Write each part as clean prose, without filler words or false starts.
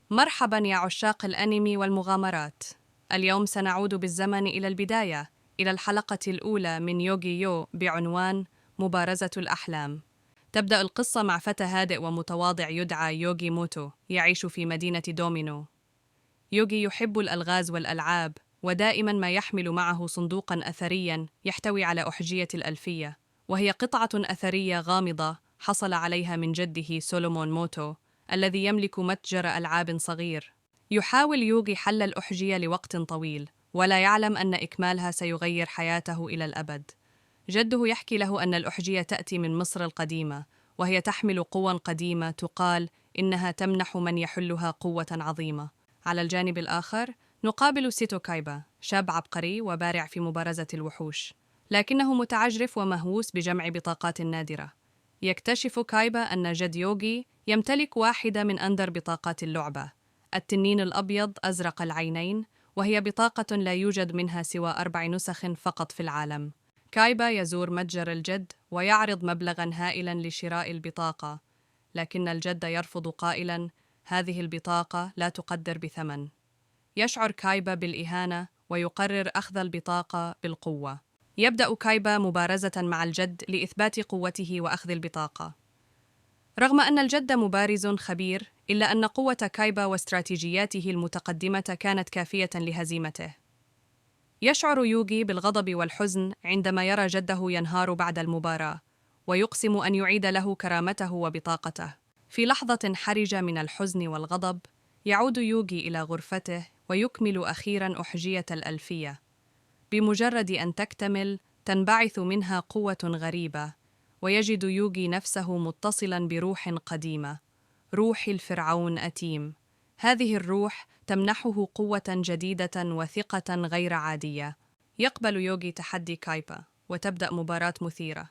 مرحبا يا عشاق الأنمي والمغامرات. اليوم سنعود بالزمن إلى البداية، إلى الحلقة الأولى من يوغي يو بعنوان مبارزة الأحلام. تبدأ القصة مع فتى هادئ ومتواضع يدعى يوغي موتو يعيش في مدينة دومينو. يوغي يحب الألغاز والألعاب، ودائما ما يحمل معه صندوقا أثريا يحتوي على أحجية الألفية، وهي قطعة أثرية غامضة حصل عليها من جده سولومون موتو الذي يملك متجر ألعاب صغير. يحاول يوغي حل الأحجية لوقت طويل، ولا يعلم أن إكمالها سيغير حياته إلى الأبد. جده يحكي له أن الأحجية تأتي من مصر القديمة، وهي تحمل قوى قديمة تقال إنها تمنح من يحلها قوة عظيمة. على الجانب الآخر نقابل سيتو كايبا، شاب عبقري وبارع في مبارزة الوحوش، لكنه متعجرف ومهووس بجمع بطاقات نادرة. يكتشف كايبا أن جد يوغي يمتلك واحدة من أندر بطاقات اللعبة، التنين الأبيض أزرق العينين، وهي بطاقة لا يوجد منها سوى 4 نسخ فقط في العالم. كايبا يزور متجر الجد ويعرض مبلغاً هائلاً لشراء البطاقة، لكن الجد يرفض قائلاً: هذه البطاقة لا تقدر بثمن. يشعر كايبا بالإهانة ويقرر أخذ البطاقة بالقوة. يبدأ كايبا مبارزة مع الجد لإثبات قوته وأخذ البطاقة. رغم أن الجد مبارز خبير، إلا أن قوة كايبا واستراتيجياته المتقدمة كانت كافية لهزيمته. يشعر يوغي بالغضب والحزن عندما يرى جده ينهار بعد المباراة، ويقسم أن يعيد له كرامته وبطاقته. في لحظة حرجة من الحزن والغضب، يعود يوغي إلى غرفته ويكمل أخيراً أحجية الألفية. بمجرد أن تكتمل، تنبعث منها قوة غريبة، ويجد يوغي نفسه متصلاً بروح قديمة، روح الفرعون أتيم. هذه الروح تمنحه قوة جديدة وثقة غير عادية. يقبل يوغي تحدي كايبا، وتبدأ مباراة مثيرة.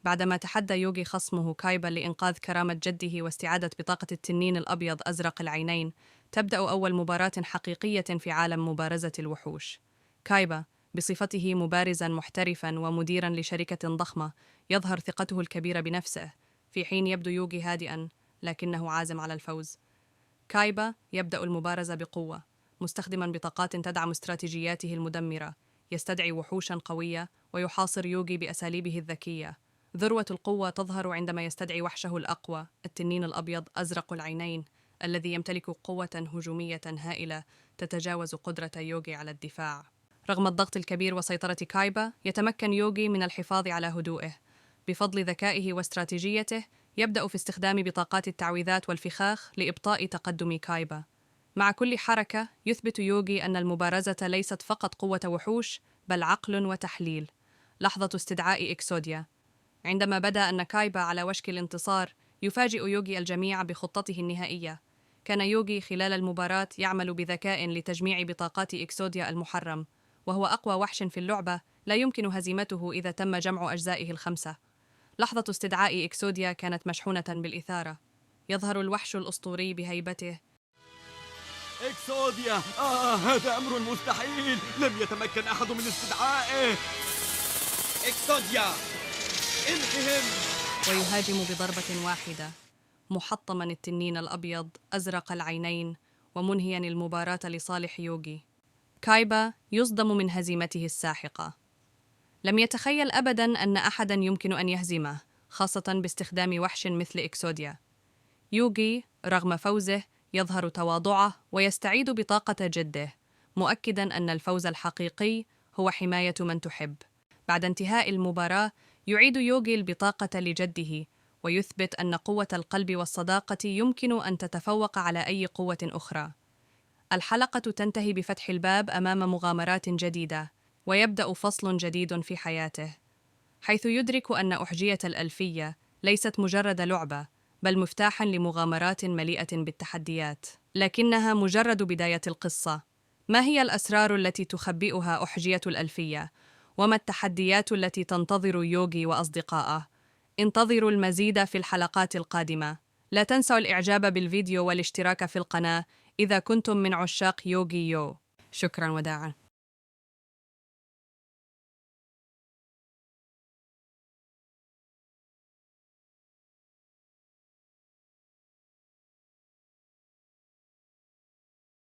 بعدما تحدى يوغي خصمه كايبا لإنقاذ كرامة جده واستعادة بطاقة التنين الأبيض أزرق العينين، تبدأ أول مباراة حقيقية في عالم مبارزة الوحوش. كايبا بصفته مبارزاً محترفاً ومديراً لشركة ضخمة، يظهر ثقته الكبيرة بنفسه، في حين يبدو يوغي هادئاً لكنه عازم على الفوز. كايبا يبدأ المبارزة بقوة، مستخدماً بطاقات تدعم استراتيجياته المدمرة. يستدعي وحوشاً قوية ويحاصر يوغي بأساليبه الذكية. ذروة القوة تظهر عندما يستدعي وحشه الأقوى، التنين الأبيض أزرق العينين، الذي يمتلك قوة هجومية هائلة تتجاوز قدرة يوغي على الدفاع. رغم الضغط الكبير وسيطرة كايبا، يتمكن يوغي من الحفاظ على هدوئه. بفضل ذكائه واستراتيجيته، يبدأ في استخدام بطاقات التعويذات والفخاخ لإبطاء تقدم كايبا. مع كل حركة، يثبت يوغي أن المبارزة ليست فقط قوة وحوش، بل عقل وتحليل. لحظة استدعاء إكسوديا. عندما بدا أن كايبا على وشك الانتصار، يفاجئ يوغي الجميع بخطته النهائية. كان يوغي خلال المباراة يعمل بذكاء لتجميع بطاقات إكسوديا المحرم، وهو أقوى وحش في اللعبة، لا يمكن هزيمته إذا تم جمع أجزائه ال5. لحظة استدعاء إكسوديا كانت مشحونة بالإثارة. يظهر الوحش الأسطوري بهيبته. إكسوديا! هذا أمر مستحيل! لم يتمكن أحد من استدعائه! إكسوديا! انههم! ويهاجم بضربة واحدة، محطماً التنين الأبيض أزرق العينين ومنهياً المباراة لصالح يوغي. كايبا يصدم من هزيمته الساحقة. لم يتخيل أبداً أن أحداً يمكن أن يهزمه، خاصة باستخدام وحش مثل إكسوديا. يوغي رغم فوزه يظهر تواضعه ويستعيد بطاقة جده، مؤكداً أن الفوز الحقيقي هو حماية من تحب. بعد انتهاء المباراة، يعيد يوغي البطاقة لجده، ويثبت أن قوة القلب والصداقة يمكن أن تتفوق على أي قوة أخرى. الحلقة تنتهي بفتح الباب أمام مغامرات جديدة، ويبدأ فصل جديد في حياته، حيث يدرك أن أحجية الألفية ليست مجرد لعبة، بل مفتاحاً لمغامرات مليئة بالتحديات. لكنها مجرد بداية القصة. ما هي الأسرار التي تخبئها أحجية الألفية؟ وما التحديات التي تنتظر يوغي وأصدقائه؟ انتظروا المزيد في الحلقات القادمة. لا تنسوا الإعجاب بالفيديو والاشتراك في القناة إذا كنتم من عشاق يوغي يو. شكراً وداعاً.